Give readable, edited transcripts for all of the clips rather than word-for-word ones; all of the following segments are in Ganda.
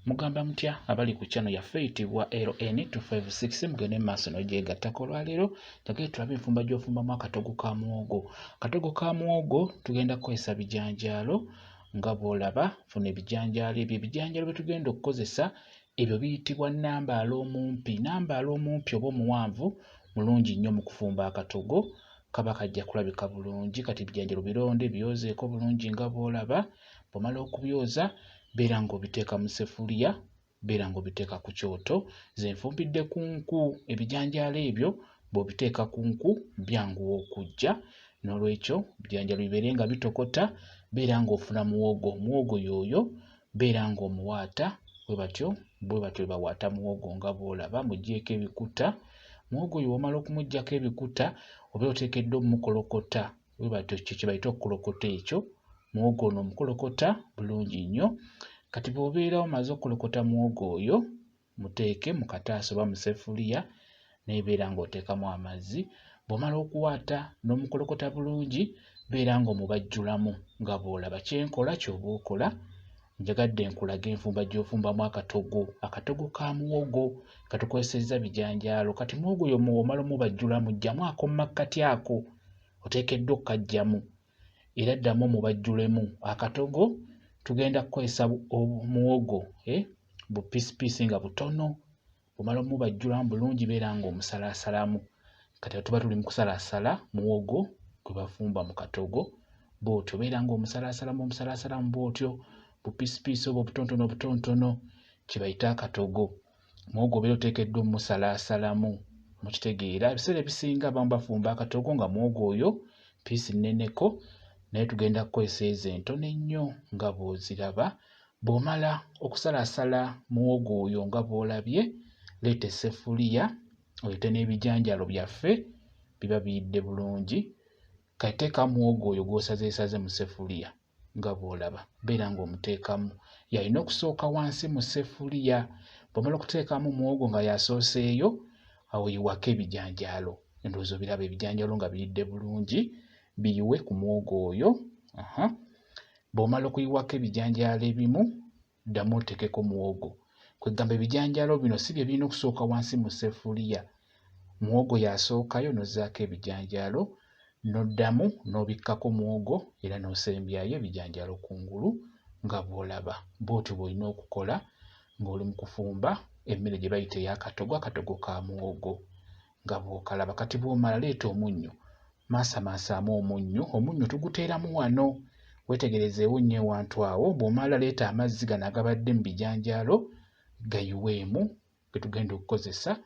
Mugamba mutya abali ku channel yaffe eyitibwa LN256 mugende maaso n'ogyegattako olwaleero tugende tulabe enfumba gy'ofumbamu akatogo ka muwogo. Akatogo ka muwogo tugenda kukozesa bijanjaalo nga bw'olaba funa ebijanjaalo ebyo. Ebijanjaalo bye tugenda okukozesa ebyo biyitibwa nnambaala omumpi. Nnambaala omumpi oba omuwanvu mulungi nnyo mu kufumba akatogo, kaba kajja kulabika bulungi. Kati ebijanjaalo bironde byozeeko bulungi nga bw'olaba. Bw'omala okubyoza beera ng'obiteeka mu ssefuliya, beera ng'obiteeka ku kyoto. Nze nfumbidde ku nku. Ebijanjaalo ebyo bw'obiteeka ku nku byanguwa okujja, n'olwekyo ebijanjaalo bibeere nga bitokota, beera ng'ofuna muwogo. Muwogo y'oyo beera ng'omuwaata bwe batyo bwe bawaata muwogo nga bw'olaba. Muggyeeko ebikuta. Muwogo oyo bw'omala okumuggyako ebikuta obeera oteekeddwa omukolokota bwe batyo, kyo kye bayita okukolokota ekyo. Muwogo ono omukolokota bulungi nnyo. Kati bw'obeera omaze okukolokota muwogo oyo, muteeke mu kataasa oba mu ssefuliya n'ebeera ng'oteekamu amazzi. Bw'omala okuwaata n'omukolokota bulungi, beera ng'omubajjulamu nga bw'olaba. Kyenkola ky'oba okola, njagadde nkulage enfumba gy'ofumbamu akatogo. Akatogo ka muwogo katukozesezza bijanjaalo. Kati muwogo oyo bw'omala omubajjulamu, ggyamu ako mu makkati ako, oteekeddwa okkaggyamu era ddamu omubajjulemu. Akatogo tugenda kukozesa muwogo bupiisipiisi nga butono. Bw'omala omubajjulamu bulungi beera ng'omusalaasalamu. Kati tuba tuli mu kusalaasala muwogo gwe bafumba mu katogo bw'otyo, beera ng'omusalaasalamu bw'otyo, bupiisipiisi oba obutontono butontono, kye bayita akatogo. Muwogo obeera oteekeddwa omusalaasalamu, mukitegeera. Ebiseera ebisinga abamu bafumba akatogo nga muwogo oyo piisi nneneko, naye tugenda kukozesa ezo entono ennyo nga bw'oziraba. Bw'omala okusalaasala muwogo oyo nga bw'olabye, leeta essefuliya oleete n'ebijanjaalo byaffe biba biyidde bulungi. Kati teekamu muwogo oyo gw'osazeesaze mu ssefuliya nga bw'olaba, beera ng'omuteekamu. Y'alina okusooka wansi mu ssefuliya. Bw'omala okuteekamu muwogo nga y'asooseeyo, awo yiwako ebijanjaalo. Endowooza obiraba ebijanjaalo nga biyidde bulungi, biyiwe ku muwogo oyo. Bw'omala okuyiwako ebijanjaalo ebimu, ddamu oteekeko muwogo. Kwegamba ebijanjaalo bino si bye birina okusooka wansi mu ssefuliya. Muwogo y'asookayo n'ozzaako ebijanjaalo, n'oddamu n'obikkako muwogo era n'osembyayo ebijanjaalo kungulu nga bw'olaba. Bw'otyo bw'olina okukola ng'oli mu kufumba emmere gye bayita ey'akatogo, akatogo ka muwogo nga bw'okalaba. Kati bw'omala leeta omunnyo, maasamaasamu omunnyo. Omunnyo tuguteeramu wano, weetegerezeewo nnyo ewantu awo. Bw'omala leeta amazzi gano agabadde mu bijanjaalo gayiweemu ge tugenda okukozesa.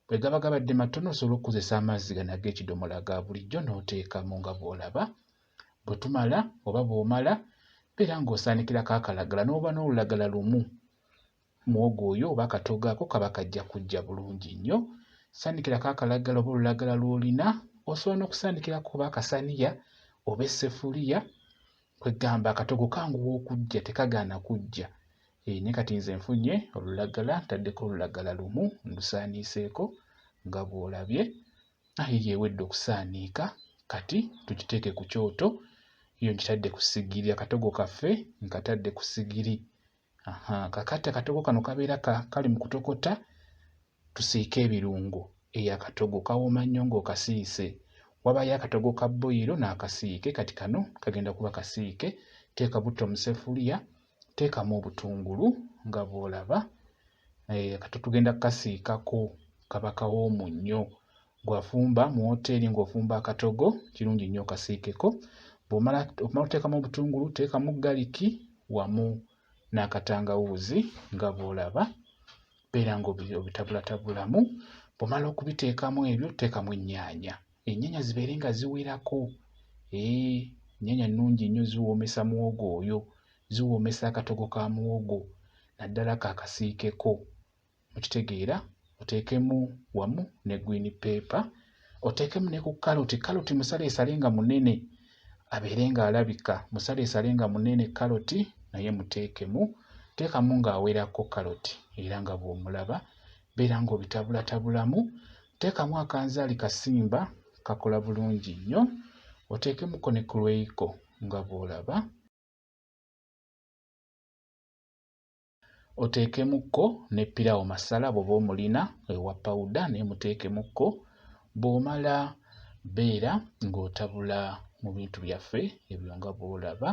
Bwe gaba gabadde matono osobola okukozesa amazzi gano ag'ekidomola ga bulijjo n'oteekamu nga bw'olaba. Bwe tumala oba bw'omala beera ng'osaanikirako akalagala, n'oba n'olulagala lumu, muwogo oyo oba akatogo ako kaba kajja kujja bulungi nnyo. Saanikirako akalagala oba olulagala lw'olina. Osobola n'okusaanikirako oba akasaniya oba essefuliya. Kwegamba akatogo kanguwa okujja, tekagaana kujja. Naye kati nze nfunye olulagala, ntaddeko olulagala lumu ndusaaniiseeko nga bw'olabye. Yiyo ewedde okusaaniika, kati tugiteeke ku kyoto. Yo ngitadde ku ssigiri, akatogo kaffe nkatadde ku ssigiri. Kakati akatogo kano kabeera kali mu kutokota, tusiike ebirungo. Akatogo kawooma nnyo ng'okasiise. Wabayo akatogo ka bboyiro n'akasiike, kati kano kagenda kuba kasiike. Teeka butto mu ssefuliya, teekamu obutungulu nga bw'olaba. Kati tugenda kukasiikako, kaba kawoomu nnyo. Bw'afumba mu woteeri ng'ofumba akatogo, kirungi nnyo okasiikeko. Bw'omala oteekamu obutungulu, teekamu galiki wamu n'akatangawuuzi nga bw'olaba. Beera ng'obitabulatabulamu. Bw'omala okubiteekamu ebyo, teekamu ennyaanya. Ennyaanya zibeere nga ziwerako. Ennyaanya nnungi nnyo, ziwoomesa muwogo oyo, ziwoomesa akatogo ka muwogo, naddala kaakasiikeko. Mukitegeera, oteekemu wamu ne green pepper, oteekemu ne ku kaloti. Kaloti musaleesale nga munene abeere ng'alabika. Musaleesale nga munene kaloti naye muteekemu. Teekamu ng'awerako kaloti era nga bw'omulaba. Beera ng'obitabulatabulamu. Teekamu akanzaali kasimba, kakola bulungi nnyo. Oteekemuko ne ku Royco nga bw'olaba. oteekemukko ne piraawo masala bw'oba omulina ewa pawuda naye muteekemukko. Bw'omala beera ng'otabula mu bintu byaffe ebyo nga bw'olaba.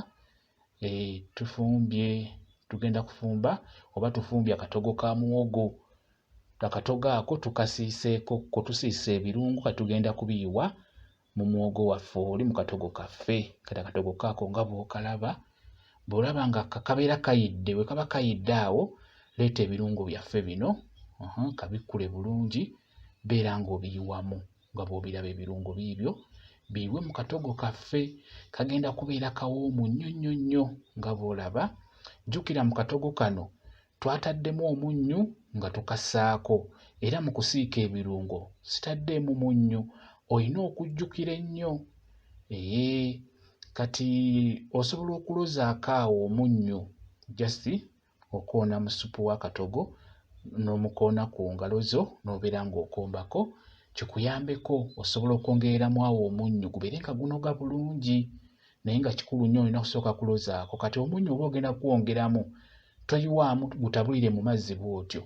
Tugenda kufumba oba tufumbye akatogo ka muwogo. Akatogo ako tukasiiseeko ko tusiise ebirungu katugenda kubiyiwa mu muwogo waffe oli mu katogo kaffe. Kati akatogo kaako nga bw'okalaba, bw'olaba nga kabeera kayidde, bwe kaba kayidde awo leeta ebirungu byaffe bino kabikkule bulungi, beera ng'obiyiwamu nga bw'obiraba ebirungu biibyo biyiwe mu katogo kaffe. Kagenda kubeera kawoomu nnyo nnyo nnyo nga bw'olaba. Jjukira mu katogo kano twataddemu omunnyu nga tukassaako, era mu kusiika ebirungo sitaddeemu munnyu, olina okujjukira ennyo. Kati osobola okulozaako awo omunnyu just okoona mu supu w'akatogo n'omukoona ku ngalo zo n'obeera ng'okombako, kikuyambeko. Osobola okwongereramu awo omunnyu gubeere nga gunoga bulungi, naye nga kikulu nnyo olina kusooka kulozaako. Kati omunnyu oba ogenda kuwongeramu, toyiwaamu gutabulire mu mazzi bw'otyo,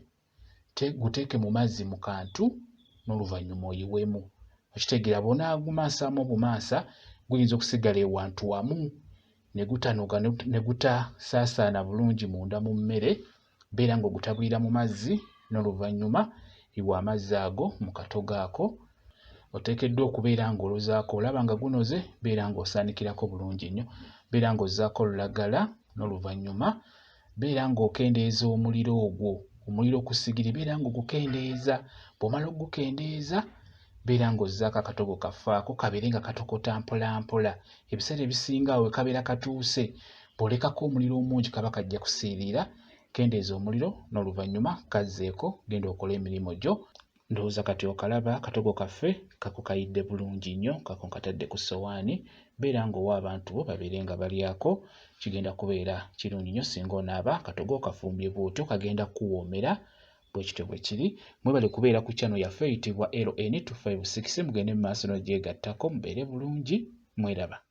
guteeke mu mazzi mu kantu n'oluvannyuma oyiwemu. Okitegeera bw'onaagumaasamu obumaasa guyinza okusigala ewantu wamu ne gutanoga ne gutasaasaana bulungi munda mu mmere. Beera ng'ogutabulira mu mazzi n'oluvannyuma yiwa amazzi ago mu katogo ako. Oteekeddwa okubeera ng'olozaako, olaba nga gunoze, beera ng'osaanikirako bulungi nnyo, beera ng'ozzaako olulagala n'oluvannyuma beera ng'okendeeza omuliro ogwo. Omuliro ku ssigiri beera ng'ogukendeeza. Bw'omala ogukendeeza beera ng'ozzaako akatogo kaffe ako kabeere nga katokota mpola mpola. Ebiseera ebisinga awo kabeera katuuse, bw'olekako omuliro omungi kaba kajja kusiirira. Kendeeza omuliro n'oluvannyuma kazzeeko, genda okole emirimu gyo. Ndowooza kati okalaba akatogo kaffe kako kayidde bulungi nnyo, kako nkatadde ku ssowaani. Beera ng'owa abantu bo babeere nga balyako, kigenda kubeera kirungi nnyo singa onaaba akatogo kafumbye bw'otyo, kagenda kuwoomera bwe kityo bwe kiri. Mwebale kubeera ku channel yaffe eyitibwa LN256, mugende mu maaso n'ogyegattako mubeere bulungi, mweraba.